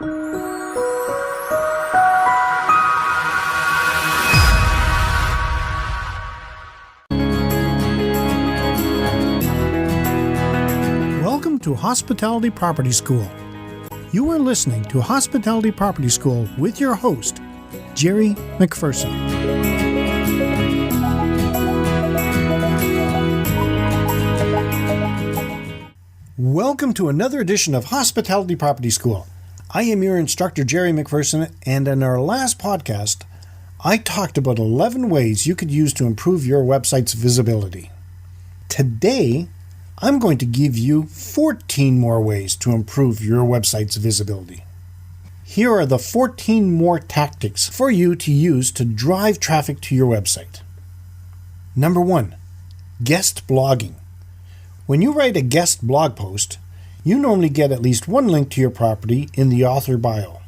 Welcome to Hospitality Property School. You are listening to Hospitality Property School with your host, Jerry McPherson. Welcome to another edition of Hospitality Property School. I am your instructor, Jerry McPherson, and in our last podcast, I talked about 11 ways you could use to improve your website's visibility. Today, I'm going to give you 14 more ways to improve your website's visibility. Here are the 14 more tactics for you to use to drive traffic to your website. Number 1, guest blogging. When you write a guest blog post, you normally get at least one link to your property in the author bio.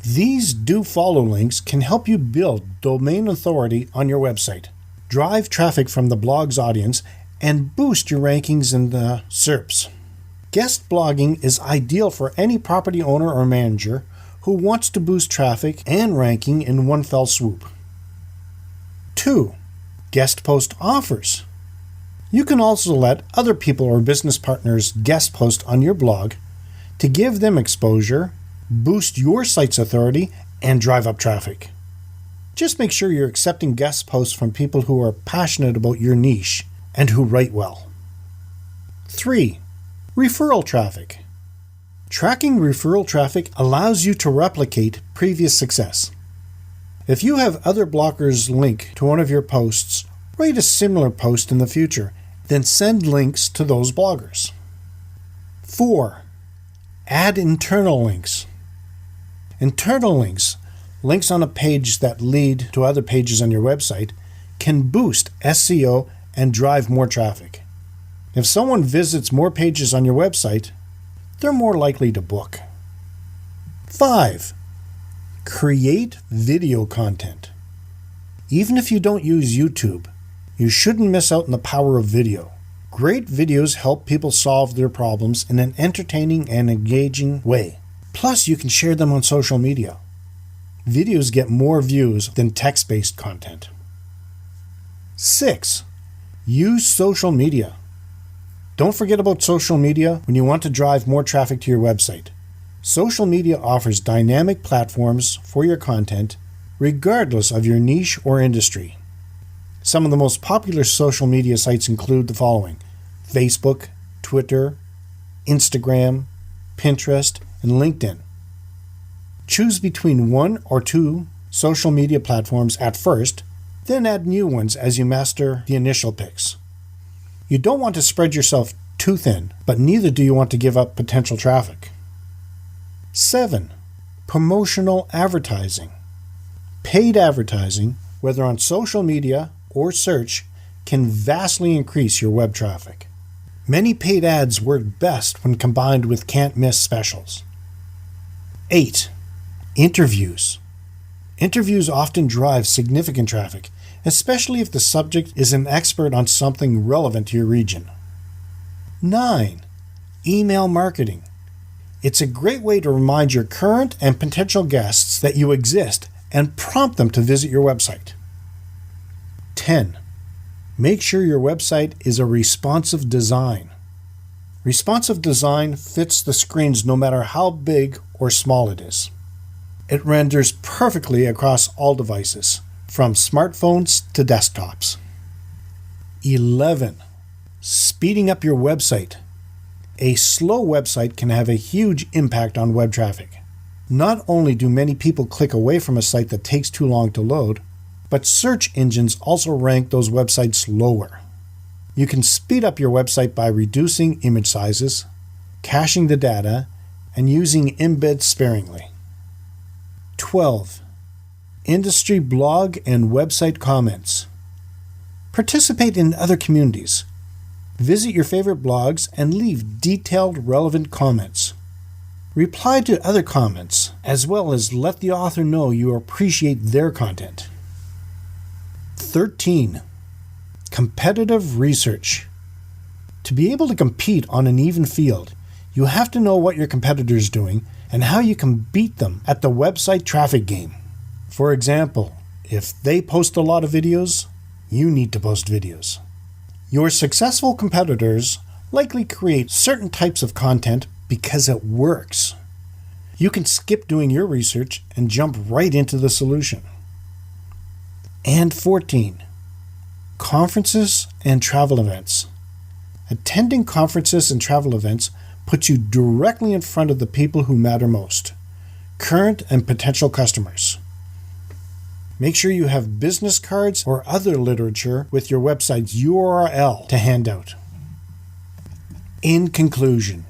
These do-follow links can help you build domain authority on your website, drive traffic from the blog's audience, and boost your rankings in the SERPs. Guest blogging is ideal for any property owner or manager who wants to boost traffic and ranking in one fell swoop. 2. Guest post offers. You can also let other people or business partners guest post on your blog to give them exposure, boost your site's authority, and drive up traffic. Just make sure you're accepting guest posts from people who are passionate about your niche and who write well. 3. Referral traffic. Tracking referral traffic allows you to replicate previous success. If you have other bloggers link to one of your posts, write a similar post in the future, then send links to those bloggers. 4. Add internal links. Internal links, links on a page that lead to other pages on your website, can boost SEO and drive more traffic. If someone visits more pages on your website, they're more likely to book. 5. Create video content. Even if you don't use YouTube, you shouldn't miss out on the power of video. Great videos help people solve their problems in an entertaining and engaging way. Plus, you can share them on social media. Videos get more views than text-based content. 6. Use social media. Don't forget about social media when you want to drive more traffic to your website. Social media offers dynamic platforms for your content, regardless of your niche or industry. Some of the most popular social media sites include the following: Facebook, Twitter, Instagram, Pinterest, and LinkedIn. Choose between one or two social media platforms at first, then add new ones as you master the initial picks. You don't want to spread yourself too thin, but neither do you want to give up potential traffic. 7. Promotional advertising. Paid advertising, whether on social media or search, can vastly increase your web traffic. Many paid ads work best when combined with can't-miss specials. 8. Interviews. Interviews often drive significant traffic, especially if the subject is an expert on something relevant to your region. 9. Email marketing. It's a great way to remind your current and potential guests that you exist and prompt them to visit your website. 10. Make sure your website is a responsive design. Responsive design fits the screens no matter how big or small it is. It renders perfectly across all devices, from smartphones to desktops. 11. Speeding up your website. A slow website can have a huge impact on web traffic. Not only do many people click away from a site that takes too long to load, but search engines also rank those websites lower. You can speed up your website by reducing image sizes, caching the data, and using embeds sparingly. 12. Industry blog and website comments. Participate in other communities. Visit your favorite blogs and leave detailed, relevant comments. Reply to other comments, as well as let the author know you appreciate their content. 13. Competitive research. To be able to compete on an even field, You have to know what your competitor's doing and how you can beat them at the website traffic game. For example, if they post a lot of videos, you need to post videos. Your successful competitors likely create certain types of content because it works. You can skip doing your research and jump right into the solution. And 14. Conferences and travel events. Attending conferences and travel events puts you directly in front of the people who matter most, current and potential customers. Make sure you have business cards or other literature with your website's URL to hand out. In conclusion,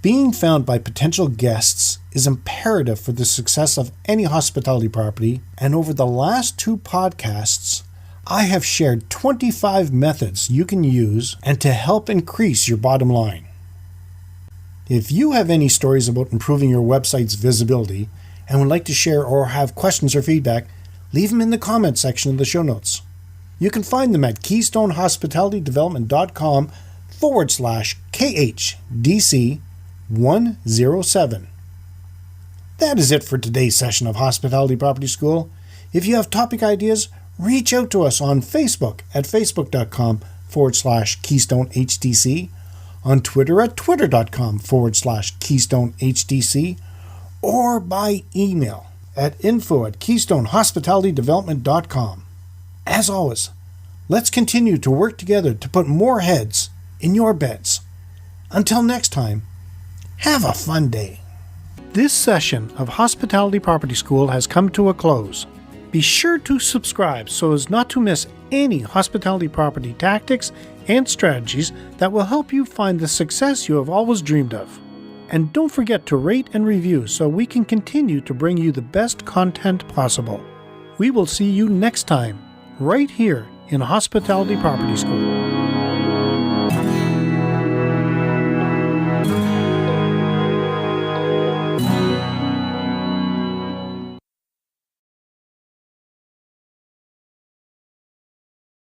being found by potential guests is imperative for the success of any hospitality property, and over the last 2 podcasts, I have shared 25 methods you can use and to help increase your bottom line. If you have any stories about improving your website's visibility and would like to share or have questions or feedback, leave them in the comments section of the show notes. You can find them at KeystoneHospitalityDevelopment.com/KHDC107. That is it for today's session of Hospitality Property School. If you have topic ideas, reach out to us on Facebook at facebook.com/KeystoneHDC, on Twitter at twitter.com/KeystoneHDC, or by email at info@KeystoneHospitalityDevelopment.com. As always, let's continue to work together to put more heads in your beds. Until next time, have a fun day. This session of Hospitality Property School has come to a close. Be sure to subscribe so as not to miss any hospitality property tactics and strategies that will help you find the success you have always dreamed of. And don't forget to rate and review so we can continue to bring you the best content possible. We will see you next time, right here in Hospitality Property School.